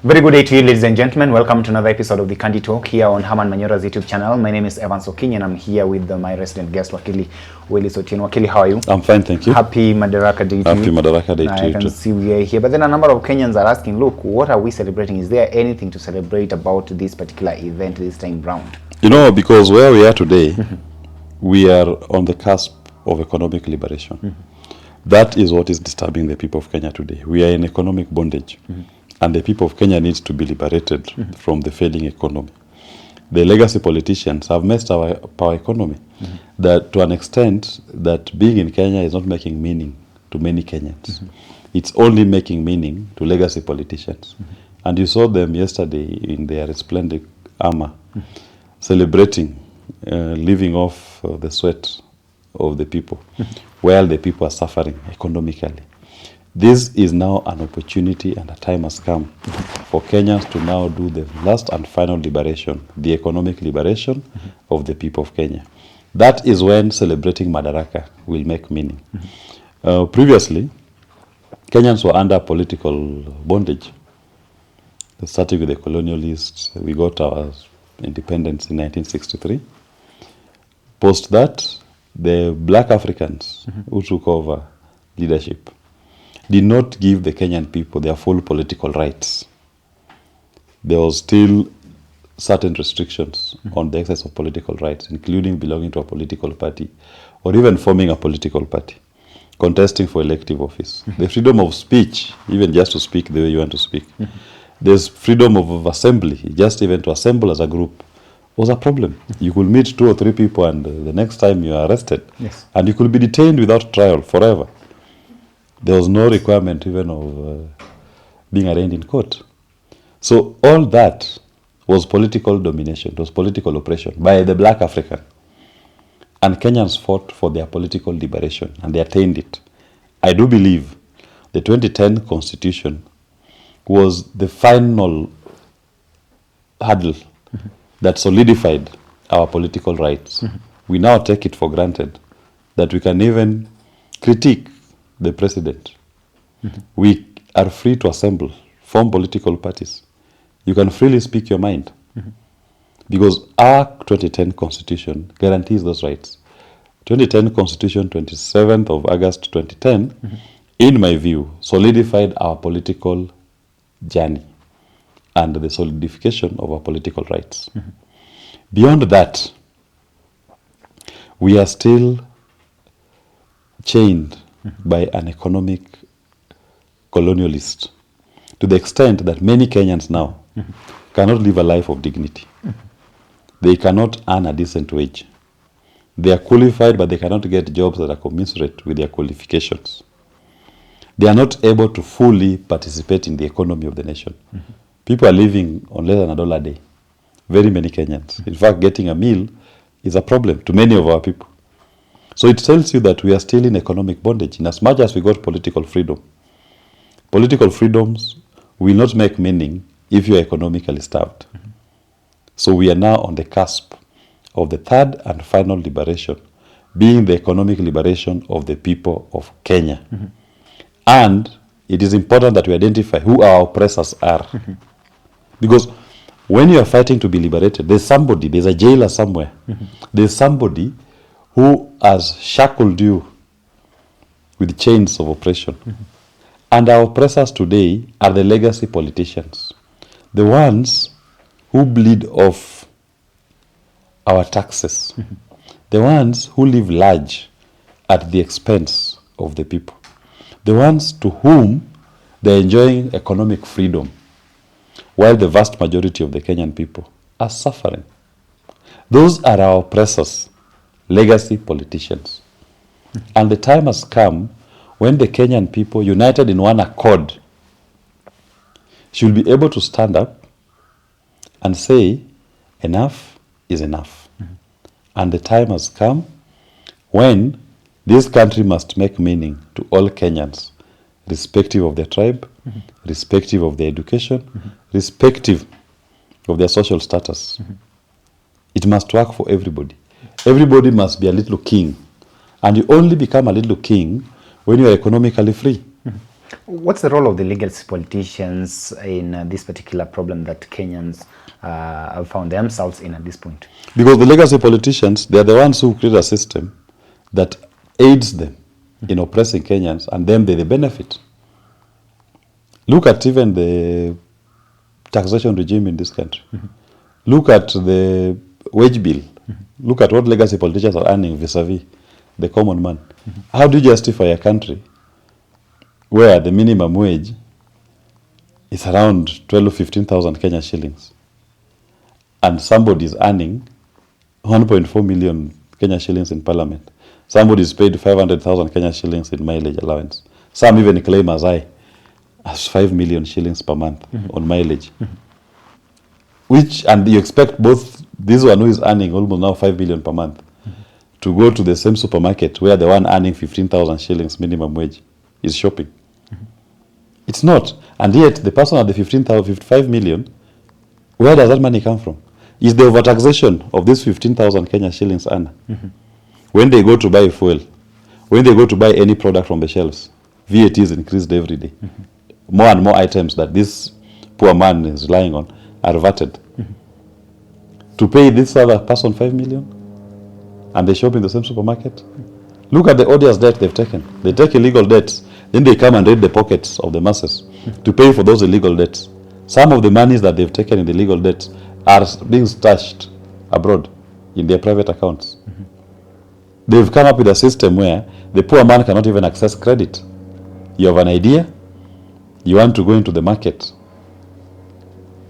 Very good day to you, ladies and gentlemen. Welcome to another episode of the Candy Talk here on Herman Manyora's YouTube channel. My name is Evan Sokinyi and I'm here with my resident guest, Wakili Willis Otieno. Wakili, how are you? I'm fine, thank you. Happy Madaraka Day to you. Happy Madaraka Day to you. I can see we are here. But then a number of Kenyans are asking, look, what are we celebrating? Is there anything to celebrate about this particular event this time round? You know, because where we are today, we are on the cusp of economic liberation. That is what is disturbing the people of Kenya today. We are in economic bondage. And the people of Kenya needs to be liberated from the failing economy. The legacy politicians have messed our economy that to an extent that being in Kenya is not making meaning to many Kenyans. It's only making meaning to legacy politicians. And you saw them yesterday in their resplendent armor, celebrating, living off the sweat of the people, while the people are suffering economically. This is now an opportunity and a time has come for Kenyans to now do the last and final liberation, the economic liberation of the people of Kenya. That is when celebrating Madaraka will make meaning. Previously, Kenyans were under political bondage. Starting with the colonialists, we got our independence in 1963. Post that, the black Africans who took over leadership did not give the Kenyan people their full political rights. There was still certain restrictions on the access of political rights, including belonging to a political party or even forming a political party, contesting for elective office. The freedom of speech, even just to speak the way you want to speak. There's freedom of assembly, just even to assemble as a group was a problem. You could meet 2 or 3 people and the next time you are arrested. Yes. And you could be detained without trial forever. There was no requirement even of being arraigned in court. So all that was political domination, it was political oppression by the black African. And Kenyans fought for their political liberation and they attained it. I do believe the 2010 Constitution was the final hurdle that solidified our political rights. We now take it for granted that we can even critique the president. We are free to assemble, form political parties. You can freely speak your mind. Because our 2010 Constitution guarantees those rights. 2010 Constitution, 27th of August 2010, in my view, solidified our political journey and the solidification of our political rights. Beyond that, we are still chained by an economic colonialist to the extent that many Kenyans now cannot live a life of dignity. They cannot earn a decent wage. They are qualified, but they cannot get jobs that are commensurate with their qualifications. They are not able to fully participate in the economy of the nation. People are living on less than $1 a day. Very many Kenyans. In fact, getting a meal is a problem to many of our people. So it tells you that we are still in economic bondage in as much as we got political freedom. Political freedoms will not make meaning if you are economically starved. So we are now on the cusp of the third and final liberation, being the economic liberation of the people of Kenya. And it is important that we identify who our oppressors are. Because when you are fighting to be liberated, there's somebody, there's a jailer somewhere. There's somebody who has shackled you with chains of oppression. And our oppressors today are the legacy politicians, the ones who bleed off our taxes, the ones who live large at the expense of the people, the ones to whom they're enjoying economic freedom, while the vast majority of the Kenyan people are suffering. Those are our oppressors, legacy politicians. And the time has come when the Kenyan people, united in one accord, should be able to stand up and say, enough is enough. And the time has come when this country must make meaning to all Kenyans, irrespective of their tribe, irrespective of their education, irrespective of their social status. It must work for everybody. Everybody must be a little king. And you only become a little king when you are economically free. What's the role of the legacy politicians in this particular problem that Kenyans have found themselves in at this point? Because the legacy politicians, they are the ones who create a system that aids them in oppressing Kenyans, and then they benefit. Look at even the taxation regime in this country. Look at the wage bill. Look at what legacy politicians are earning vis-a-vis the common man. How do you justify a country where the minimum wage is around 12 15,000 Kenya shillings, and somebody is earning 1.4 million Kenya shillings in parliament? Somebody is paid 500,000 Kenya shillings in mileage allowance. Some even claim as high as 5 million shillings per month on mileage. Which, and you expect both this one who is earning almost now 5 million per month to go to the same supermarket where the one earning 15,000 shillings minimum wage is shopping. It's not. And yet the person at the 55 million, where does that money come from? Is the overtaxation of this 15,000 Kenya shillings earner. When they go to buy fuel, when they go to buy any product from the shelves, VAT is increased every day. More and more items that this poor man is relying on are reverted. To pay this other person 5 million, and they shop in the same supermarket. Look at the odious debt they've taken. They take illegal debts, then they come and raid the pockets of the masses to pay for those illegal debts. Some of the monies that they've taken in the legal debts are being stashed abroad in their private accounts. They've come up with a system where the poor man cannot even access credit. You have an idea, you want to go into the market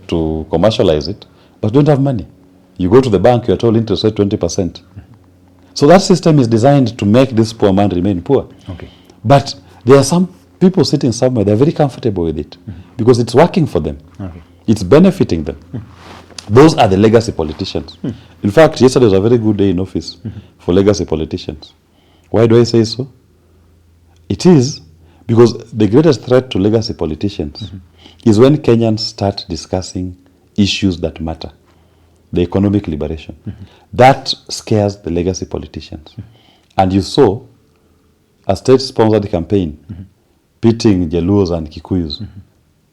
to commercialize it, but you don't have money. You go to the bank, you are told interest rate 20%. So that system is designed to make this poor man remain poor. Okay. But there are some people sitting somewhere, they're very comfortable with it because it's working for them. Okay. It's benefiting them. Those are the legacy politicians. In fact, yesterday was a very good day in office for legacy politicians. Why do I say so? It is because the greatest threat to legacy politicians is when Kenyans start discussing issues that matter. The economic liberation. That scares the legacy politicians. And you saw a state-sponsored campaign pitting Jaluos and Kikuyus,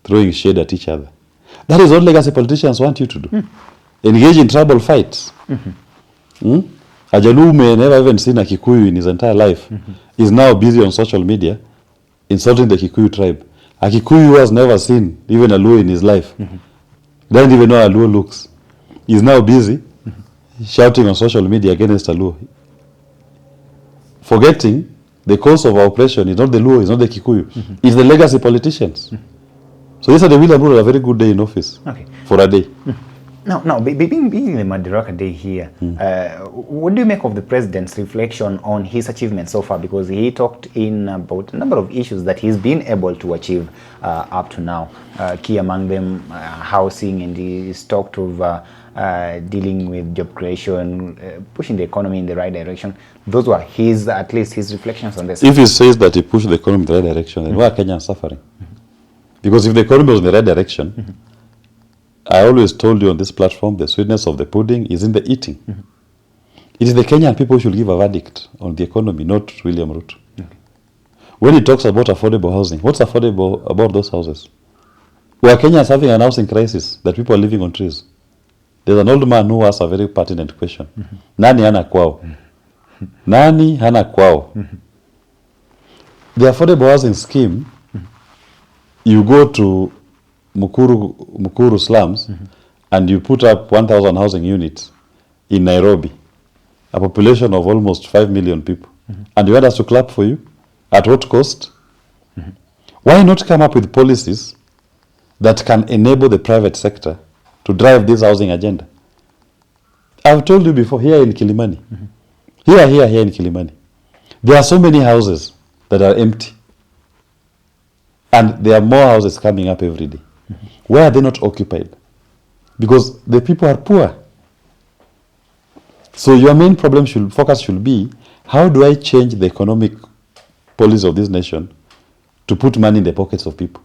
throwing shade at each other. That is what legacy politicians want you to do. Engage in tribal fights. A Jaluo may never even seen a Kikuyu in his entire life is now busy on social media insulting the Kikuyu tribe. A Kikuyu who has never seen even a Luo in his life, doesn't even know how a Luo looks, is now busy shouting on social media against a Luo. Forgetting the cause of our oppression is not the Luo, it's not the Kikuyu, it's the legacy politicians. So yesterday William Ruto had a very good day in office for a day. Now, being the Madaraka Day here, what do you make of the president's reflection on his achievements so far? Because he talked in about a number of issues that he's been able to achieve up to now. Key among them, housing, and he's talked of dealing with job creation, pushing the economy in the right direction. Those were at least his reflections on this. If he says that he pushed the economy in the right direction, then why are Kenyans suffering? Because if the economy was in the right direction, I always told you on this platform, the sweetness of the pudding is in the eating. It is the Kenyan people who should give a verdict on the economy, not William Ruto. When he talks about affordable housing, what's affordable about those houses? Were Kenyans having an housing crisis that people are living on trees? There's an old man who asks a very pertinent question. Nani hana kwao? Nani hana kwao? The affordable housing scheme, you go to Mukuru slums and you put up 1,000 housing units in Nairobi, a population of almost 5 million people, and you want us to clap for you? At what cost? Why not come up with policies that can enable the private sector to drive this housing agenda? I've told you before, here in Kilimani, here in Kilimani, there are so many houses that are empty, and there are more houses coming up every day. Why are they not occupied? Because the people are poor. So your main focus should be, how do I change the economic policy of this nation to put money in the pockets of people,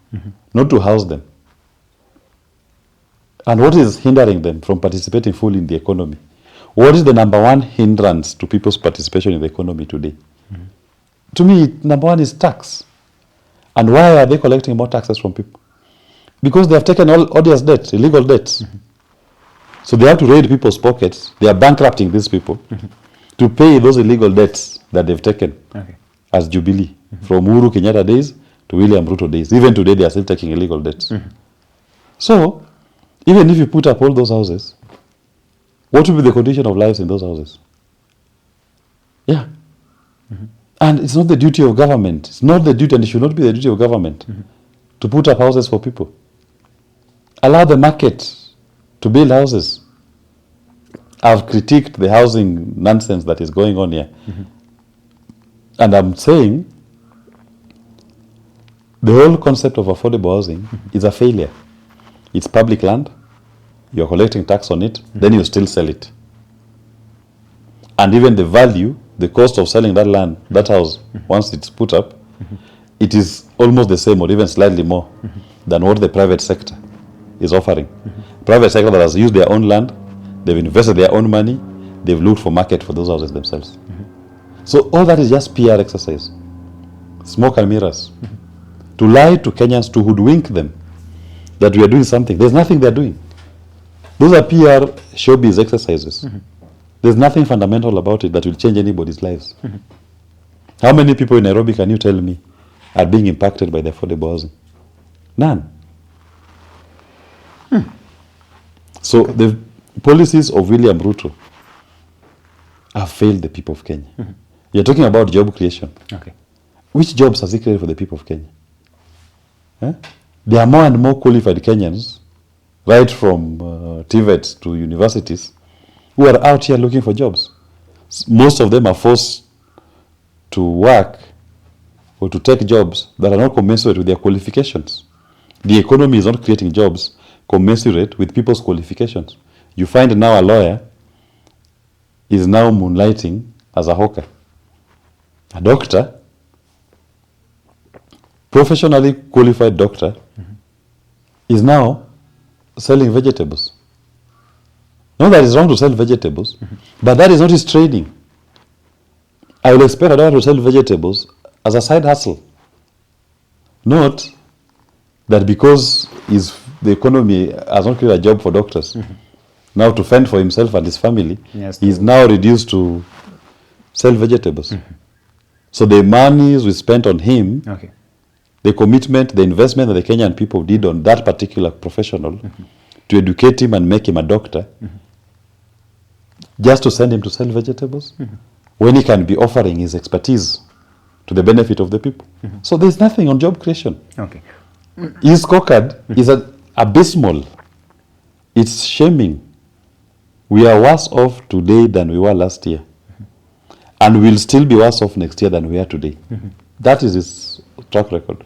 not to house them? And what is hindering them from participating fully in the economy? What is the number one hindrance to people's participation in the economy today? To me, number one is tax. And why are they collecting more taxes from people? Because they have taken all odious debts, illegal debts. So they have to raid people's pockets. They are bankrupting these people to pay those illegal debts that they've taken as Jubilee, from Uhuru Kenyatta days to William Ruto days. Even today, they are still taking illegal debts. So, even if you put up all those houses, what will be the condition of lives in those houses? Yeah. And it's not the duty of government. It's not the duty, and it should not be the duty of government to put up houses for people. Allow the market to build houses. I've critiqued the housing nonsense that is going on here. And I'm saying the whole concept of affordable housing is a failure. It's public land. You're collecting tax on it, then you still sell it. And even the value, the cost of selling that land, that house, once it's put up, it is almost the same or even slightly more than what the private sector is offering. Private sector that has used their own land, they've invested their own money, they've looked for market for those houses themselves. So all that is just PR exercise, smoke and mirrors, to lie to Kenyans, to hoodwink them that we are doing something. There's nothing they're doing. Those are PR showbiz exercises. There's nothing fundamental about it that will change anybody's lives. How many people in Nairobi, can you tell me, are being impacted by the affordable housing? None. So the policies of William Ruto have failed the people of Kenya. You're talking about job creation. Which jobs has he created for the people of Kenya? There are more and more qualified Kenyans, right from TVETs to universities, who are out here looking for jobs. Most of them are forced to work or to take jobs that are not commensurate with their qualifications. The economy is not creating jobs commensurate with people's qualifications. You find now a lawyer is now moonlighting as a hawker. A doctor, professionally qualified doctor, is now selling vegetables. Not that it's wrong to sell vegetables, but that is not his training. I will expect a doctor to sell vegetables as a side hustle. Not that because the economy has not created a job for doctors, now to fend for himself and his family, he is now reduced to sell vegetables. So the monies we spent on him, the commitment, the investment that the Kenyan people did on that particular professional to educate him and make him a doctor, just to send him to sell vegetables, when he can be offering his expertise to the benefit of the people. So there's nothing on job creation. His scorecard is abysmal. It's shaming. We are worse off today than we were last year. And we'll still be worse off next year than we are today. That is his track record.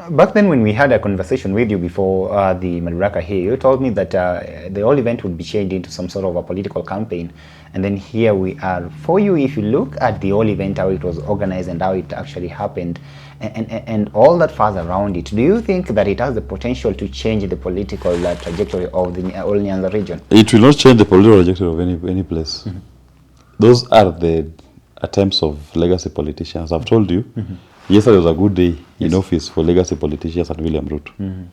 Back then when we had a conversation with you before the Madaraka here, you told me that the whole event would be changed into some sort of a political campaign. And then here we are. For you, if you look at the whole event, how it was organized and how it actually happened, and all that fuzz around it, do you think that it has the potential to change the political trajectory of the whole Nyanza region? It will not change the political trajectory of any place. Those are the attempts of legacy politicians. I've told you, yesterday was a good day in office for legacy politicians and William Ruto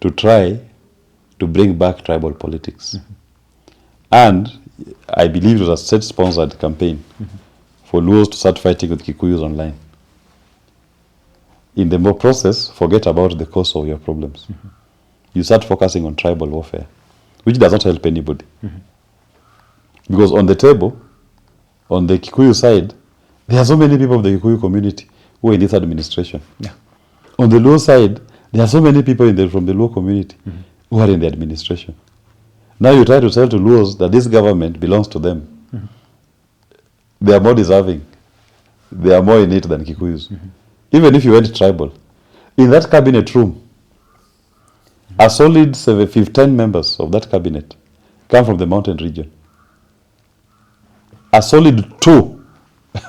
to try to bring back tribal politics. And I believe it was a state-sponsored campaign for Luos to start fighting with Kikuyus online. In the more process, forget about the cause of your problems. You start focusing on tribal warfare, which does not help anybody. Because on the table, on the Kikuyu side, there are so many people of the Kikuyu community who are in this administration. On the Luo side, there are so many people from the Luo community who are in the administration. Now you try to tell to Luos that this government belongs to them. They are more deserving. They are more in it than Kikuyus. Even if you went tribal, in that cabinet room, a solid 15 members of that cabinet come from the mountain region. A solid 2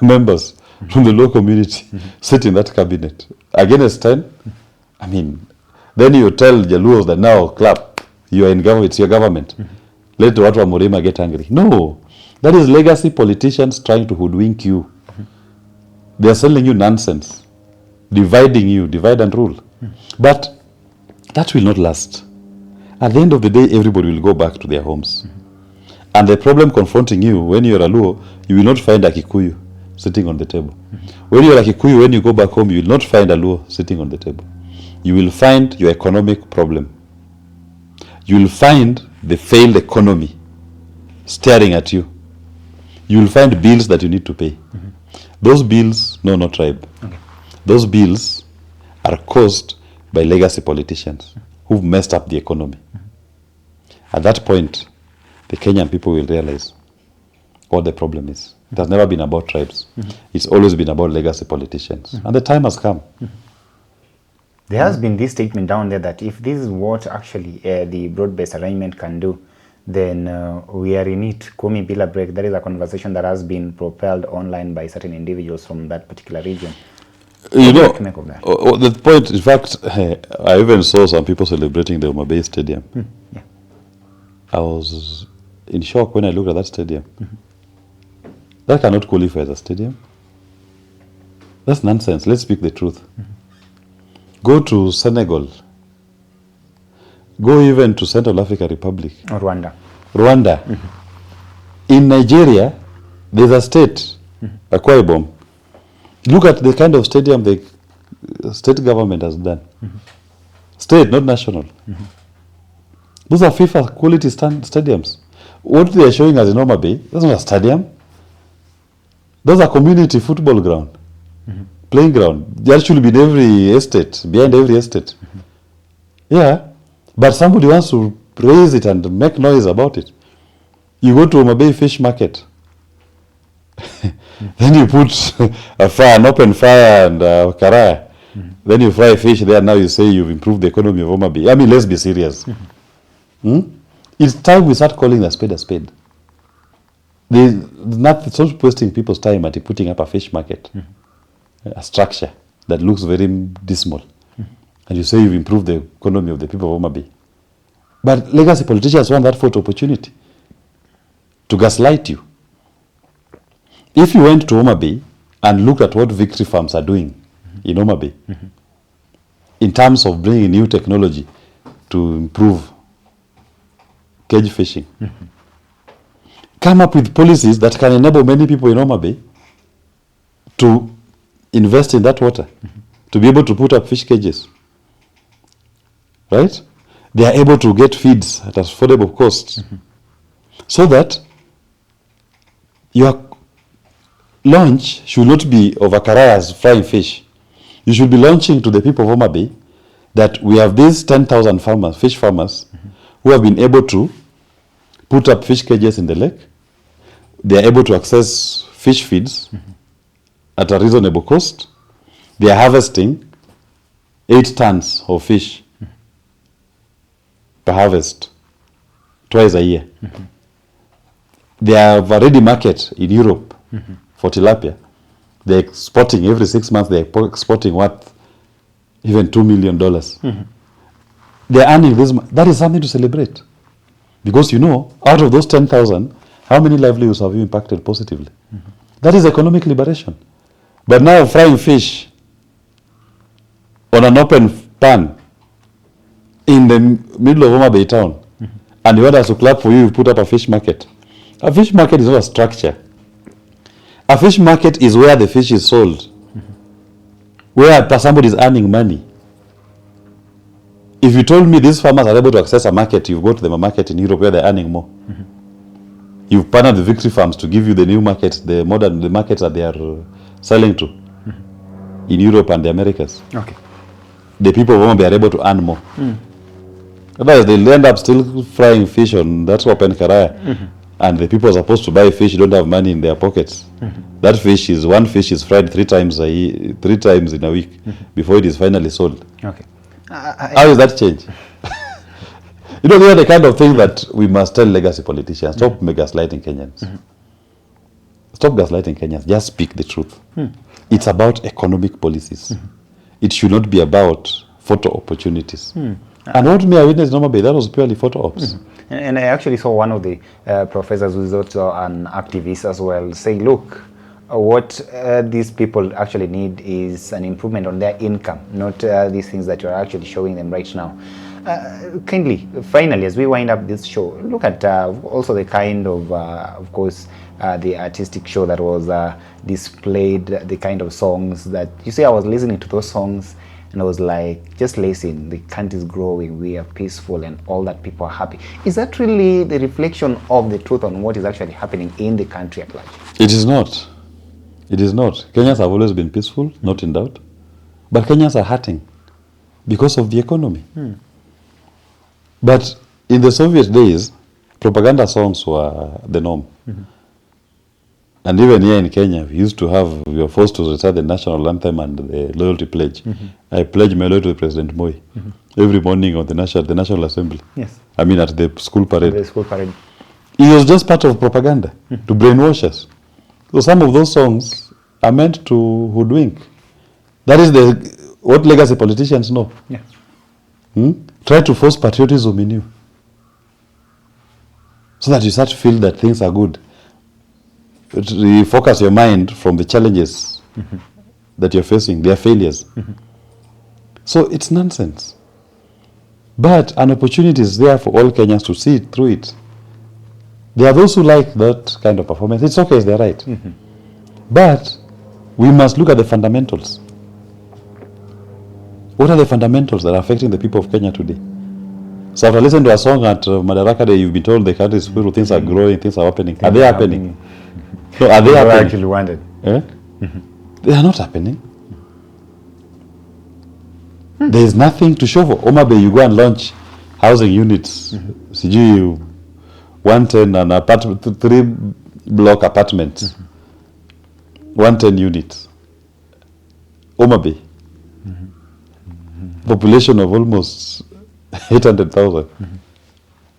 members from the local community sit in that cabinet. Against 10, I mean, then you tell Jaluos that now clap, you are in government, it's your government. Let the Watu wa Murima get angry. No, that is legacy politicians trying to hoodwink you. They are selling you nonsense. dividing you, divide and rule. But that will not last. At the end of the day, everybody will go back to their homes. And the problem confronting you, when you're a Luo, you will not find a Kikuyu sitting on the table. When you're a Kikuyu, when you go back home, you will not find a Luo sitting on the table. You will find your economic problem. You will find the failed economy staring at you. You will find bills that you need to pay. Those bills, no tribe. Okay. Those bills are caused by legacy politicians who've messed up the economy. At that point, the Kenyan people will realize what the problem is. It has never been about tribes. It's always been about legacy politicians. And the time has come. There has been this statement down there that if this is what actually the broad-based arrangement can do, then we are in it. Kumi bila break. That is a conversation that has been propelled online by certain individuals from that particular region. You know, the point, in fact, I even saw some people celebrating the Homa Bay Stadium. Yeah. I was in shock when I looked at that stadium. That cannot qualify as a stadium. That's nonsense. Let's speak the truth. Go to Senegal. Go even to Central African Republic. Or Rwanda. In Nigeria, there's a state, Akwa Ibom. Look at the kind of stadium the state government has done. State, not national. Those are FIFA quality stadiums. What they are showing us in Homa Bay, that's not a stadium. Those are community football ground, playing ground. That should be in every estate, behind every estate. Yeah, but somebody wants to raise it and make noise about it. You go to Homa Bay Fish Market. Then you put an open fire and karaya. Then you fry fish there. Now you say you've improved the economy of Homa Bay. I mean, let's be serious. It's time we start calling a spade a spade. It's not wasting people's time at putting up a fish market, a structure that looks very dismal. And you say you've improved the economy of the people of Homa Bay. But legacy politicians want that photo opportunity to gaslight you. If you went to Homa Bay and looked at what victory farms are doing in Homa Bay, in terms of bringing new technology to improve cage fishing, come up with policies that can enable many people in Homa Bay to invest in that water, to be able to put up fish cages. Right? They are able to get feeds at affordable costs. So that your launch should not be of Akarayas frying fish. You should be launching to the people of Homa Bay that we have these 10,000 farmers, fish farmers, who have been able to put up fish cages in the lake. They are able to access fish feeds at a reasonable cost. They are harvesting 8 tons of fish per harvest, twice a year. They have a ready market in Europe for tilapia. They're exporting every 6 months. They're exporting what? Even $2 million. They're earning this. That is something to celebrate. Because you know, out of those 10,000, how many livelihoods have you impacted positively? That is economic liberation. But now frying fish on an open pan in the middle of Homa Bay town, and you want us to clap for you, you put up a fish market. A fish market is not a structure. A fish market is where the fish is sold, where somebody is earning money. If you told me these farmers are able to access a market, you go to them a market in Europe where they're earning more. You've partnered with victory farms to give you the new markets, the markets that they are selling to in Europe and the Americas. Okay. The people of Homa Bay are able to earn more. Otherwise, they'll end up still frying fish on that open karaya. And the people are supposed to buy fish don't have money in their pockets. That one fish is fried 3 times in a week before it is finally sold. Okay. How does that change? You know, these are the kind of things that we must tell legacy politicians. Stop gaslighting Kenyans. Stop gaslighting Kenyans. Just speak the truth. It's about economic policies. It should not be about photo opportunities. And what me I witnessed in Homa Bay, that was purely photo ops. And I actually saw one of the professors who is also an activist as well say, look, what these people actually need is an improvement on their income, not these things that you're actually showing them right now. Kindly, finally, as we wind up this show, look at also the kind of course, the artistic show that was displayed, the kind of songs that, you see, I was listening to those songs and I was like, just listen, the country is growing, we are peaceful and all that, people are happy. Is that really the reflection of the truth on what is actually happening in the country at large? It is not. It is not. Kenyans have always been peaceful, not in doubt. But Kenyans are hurting because of the economy. But in the Soviet days, propaganda songs were the norm. And even here in Kenya, we were forced to recite the national anthem and the loyalty pledge. I pledge my loyalty to President Moi every morning on the National Assembly. Yes. I mean, at the school parade. The school parade. It was just part of propaganda to brainwash us. So some of those songs are meant to hoodwink. That is what legacy politicians know. Yeah. Try to force patriotism in you, so that you start to feel that things are good. Refocus your mind from the challenges that you're facing, their failures. So it's nonsense. But an opportunity is there for all Kenyans to see through it. There are those who like that kind of performance. It's okay, they're right. But we must look at the fundamentals. What are the fundamentals that are affecting the people of Kenya today? So after listening to a song at Madaraka Day, you've been told the country is full, things are growing, things are happening. Are they happening? No, are they happening? I actually wanted. They are not happening. There is nothing to show for. Omabe, you go and launch housing units. CG 110 and apartment, 3-block apartments. 110 units. Omabe. Population of almost 800,000.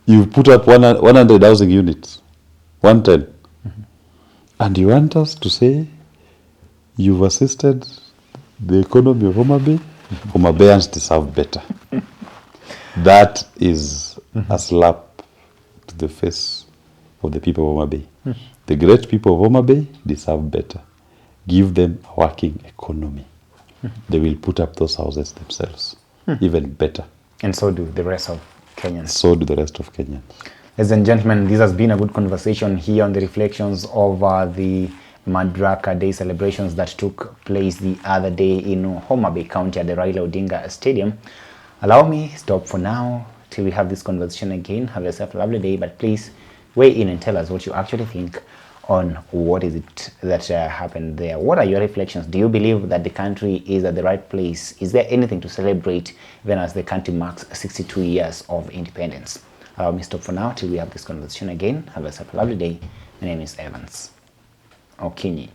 You put up 100,000 units. 110. And you want us to say you've assisted the economy of Omabe? Omabeans deserve better. That is a slap to the face of the people of Omabe. The great people of Omabe deserve better. Give them a working economy. They will put up those houses themselves, even better. And so do the rest of Kenyans. So do the rest of Kenyans. Ladies and gentlemen, this has been a good conversation here on the reflections of the Madaraka Day celebrations that took place the other day in Homa Bay County at the Raila Odinga Stadium. Allow me stop for now till we have this conversation again. Have yourself a lovely day, but please weigh in and tell us what you actually think on what is it that happened there. What are your reflections? Do you believe that the country is at the right place? Is there anything to celebrate even as the country marks 62 years of independence? Allow me stop for now till we have this conversation again. Have yourself a lovely day. My name is Evans Okinyi.